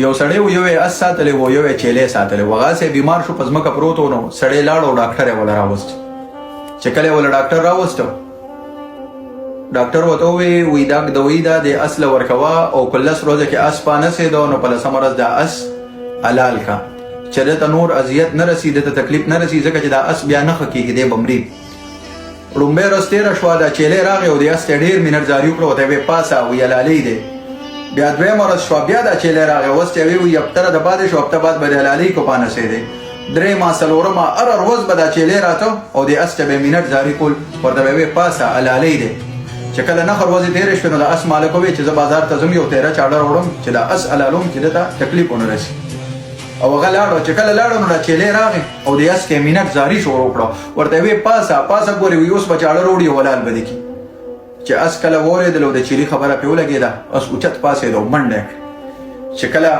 یو سړی و یو یې اس ساتلی و یو یې چیلې ساتلی و هغه سې بیمار شو په ځمکه پروت و نو سړی لاړ او ډاکټر یې وله راوست چې کله یې وله ډاکټر راوسته ډاکټر ورته ووی دا دوی دا د اس له ورکوه او په 10 ورځو کې اس پانسېده نو په 10مه ورځ دا اس حلال کا چې دته نور اذیت نه رسي دته تکلیف نه رسي ځکه چې دا اس بیا نه ښه کېږي دی به مري لومبۍ ورځ تېره شوه دا چیلې راغی او د اس ته ډېر مینټ زاري وکړه ورته یې پاسه وی حلالۍ دی بیا دویمه ورځ شوه بیا دا چیلې راغی اوس ته یې وی هفته د بعدې شو هفته بعد به د حلالۍ کو پانسېدی درېیمه څلورمه هره ورځ به دا چیلې راته او د اس ته به یې مینټ زاري کول ورته به یې پاسه حلالۍ دی چې کله نښه ورځې تېرې شوې نو د اس مالک وویل چې زه بازار ته ځم یو تېره چاړه راوړم چې دا اس حلالوم چې دته تکلیف ونه رسي او هغه لاړو چې کله لاړو نو دا چیلې راغی او د اس ته مینټ زاري شروع کړه ورته ویې پاسه ګورې وي اوس به چاړه راوړي او حلال به دې کړي چې اس کله واورېدل او د چیلي خبره پرې ولګېده اس اوچت پاسېد او منډه یې کړه چې کله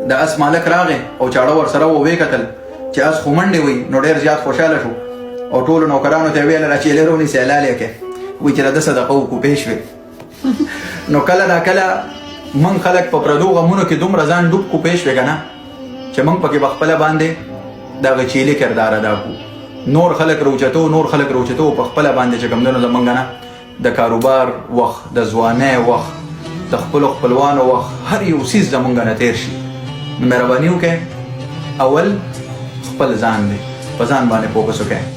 د اس مالک راغی او چاړه ورسره وویې کتل چې اس خو منډې وي نو ډېر زیات خوشحاله شو او ټولو نوکرانو ته یې ویل را چیلې راونیسئ حلال یې کړئ وایي چې راده صدقه وکړو پوه شوې نو کله ناکله موږ خلک په پردو غمونو کې دومره ځان ډوب کړو پوه شوې که نه چې موږ پکې په خپله باندې دغه چیلې کردار ادا کړو نور خلک روچتو په خپله باندې چې کوم دی نو زموږ نه د کاروبار وخت د ځوانۍ وخت د خپلو خپلوانو وخت هر یو څیز زموږ نه تېر شي نو مهرباني وکړئ اول خپل ځان دی په ځان باندې فوکس وکړئ